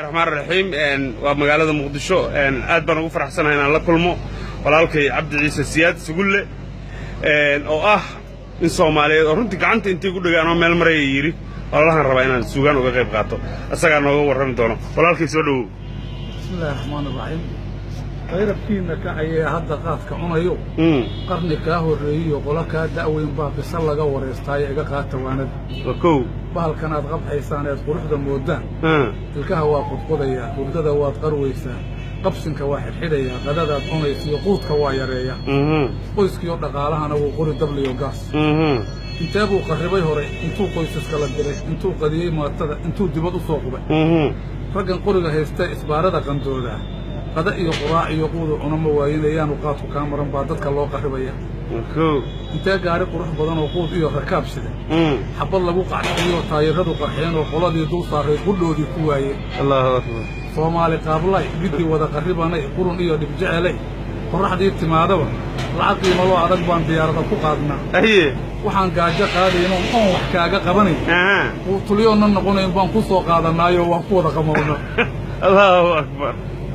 الرحمن الرحيم ومقالة مقدشو aad baan ugu faraxsanahay inaan la kulmo walaalkay Cabdi Ciise Siyaad Sugulle oo in Soomaaliyeed oo runtii gacanta intii ku dhagaan oo meel maray yiri walaalahan raba inaan suugaan uga qayb qaato asaga nooga warrami doono walaalkay soo dhaw bismillaahir rahmaanir rahiim qayrabkiina ka ay hadda qaadka cunayo qarni ka horeeyo qolaka daaweyn baa bisal laga wareystay iga qaata waanad kow bahalkan aad qabxaysaan ee quruxda moodaan ilkaha waa qodqodaya hurdada waad qarweysaa qabsinka waa xidhxidhaya qadada aad cunayso quudka waa yareeya qoyskiyo dhaqaalahana wuu qori dabliyo gaas intee buu qarribay hore intuu qoysaska la diray intuu qadiyey maatada intuu dibad u soo qubay raggan qoriga haysta isbaarada qandooda qada iyo quraac iyo quudu cunama waayinayaanu qaadku kaa maran baa dadka loo qarribaya intee gaari qurux badan oo quud iyo rakaab sida xabad lagu qaxxiyo taayiradu qarxeen oo qoladii dul saaray qudhoodii ku waayeen Allahu akbar Soomaali qaablay bidii wada qarribanay qurun iyo dhib jecelay qorraxdii timaadaba lacag qiimo loo adag baan diyaarada ku qaadnaa waxaan gaajo qaadayno oo wax kaaga qabanay oo tuliyoona noqonayn baan ku soo qaadanaayo waan ku wada qamoona Allahu akbar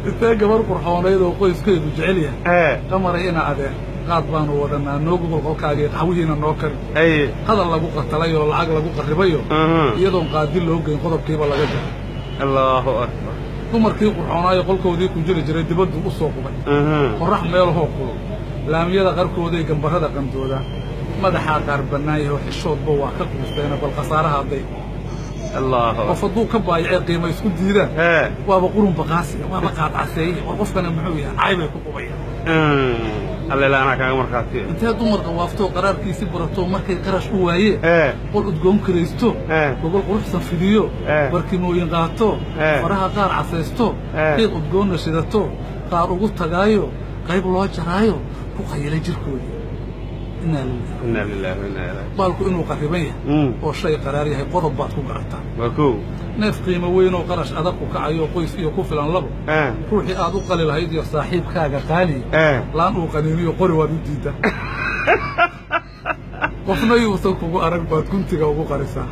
intee gabar qurxoonayd oo qoyskeedu jecel yahay qamaray ina adee qaad baanu wadanaa noogu qolkaagii qaxwihiina noo kari hadal lagu qatalay oo lacag lagu qarribayo iyadoon qaadi loo geyn qodobkiiba laga jaray Allahu akbar dumarkii qurxoonaayo qolkoodii ku jiri jiray dibaddu u soo qubay qorrax meel hoo kulo laamiyada qarkooday gambarada qandooda madaxaa qaar bannaayahay oo xishoodba waa ka quusteena bal khasaaraha hadday qof hadduu ka baayacay qiimo isku diidaan waaba qurun baqaasiya waaba qaad caseeye war qofkana muxuu yahay caybay ku qubayaan alla ana kaaga markaati intee dumarka waaftoo qaraarkiisi barato markay qarash u waayeen qol udgoon karaysto gogol quruxsan fidiyo barkimooyin qaato faraha qaar casaysto qiiq udgoonna shidato qaar ugu tagaayo qayb loo jaraayo ku qayilay jirkoodii inna lillahi wa inna ilaihi balku inuu qarriban yahay oo shay qaraar yahay qodob baad ku garataa neef qiimo weyn oo qarash adag ku kacayo qoys iyo ku filan labo ruuxii aad u qali lahayd iyo saaxiibkaaga qaali laan uu qaniiniyo qori waad u diidaa qofna yuusan kugu arag baad guntiga ugu qarisaa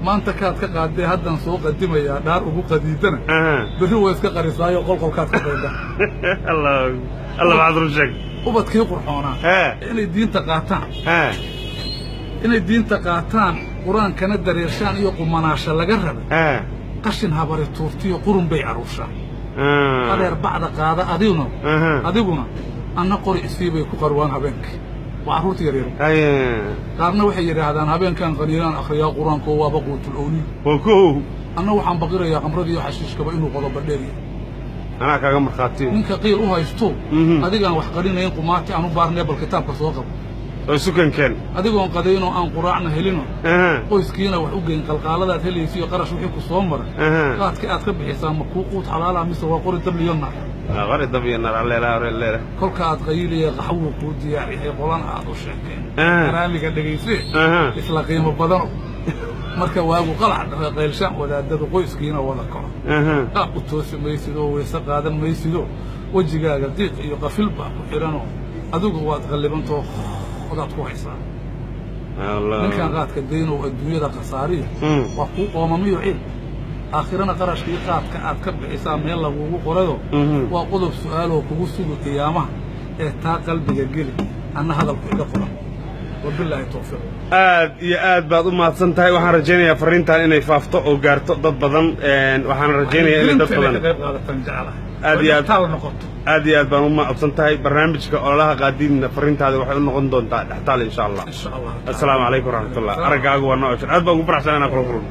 maanta kaad ka qaadee haddan soo qadimayaa dhaar ugu qadiidana berri waa iska qarisaayo qolqolkaad ka qayda الله بعد رجعك ubadkii qurxoonaa inay diinta qaataan quraankana dareershaan iyo qumanaasha laga raba qashin habari tuurtiyo qurun bay aruushaan adeer bacda qaada adiguna anna qori isiibay ku qarwaan habeenkii waa carruurta yaryar qaarna waxay yidhaahdaan habeenkan qaniinaan akhriyaa quraanko waaba quutul owliy anna waxaan baqirayaa qamradiiyo xashiishkaba inuu qodoba dheeriya أنا كأجمع مرخاتين. منك قيل أوها يستو. أديكان وحقرين ينقو ماتي عنو بارني بالكتاب كسوقب. سكان كان. أديكان قدينو أن قراعنا هلينو. ويسكينا وحوجين قلقالة هلي يسيو قرش وحكو صومر. قات كأت كب حسام مكوكوت حلالة مثل وقول دبليوننا. غير دبليوننا على لا. كل كأت غيلي قحوه كودي يعني هي قلنا هذا الشيء. كلامي قد يصير. إطلاقين مبادرة. marka waagu qalac qeylshan wadaadada qoyskiina wada koro qaab u toosi maysido weysa qaadan maysido wajigaaga diiq iyo qafil baa ku xirano adigu waad qalibantoo qodaad ku haysaa ninkan qaadka deyno adduunyada khasaariya waa kuu qoomamiyo cil aakhirana qarashkii qaadka aad ka bixisaa meel lagugu qorado waa qodob su'aaloo kugu sugi qiyaamaha ee taa qalbiga geli anna hadalku iga qoran وبالله التوفيق aad baad u mahadsan tahay waxaan rajaynayaa fariintan inay faafto oo gaarto dad badan waxaan rajaynayaa in dad badan aad baan u mahadsan tahay barnaamijka ololaha qaadiidna fariintaada waxay u noqon doontaa dhextaal insha Allah assalaamu calaykum waraxmatullaah aragaagu waa noo aad baan ugu faraxsanahay inaan kula kulmo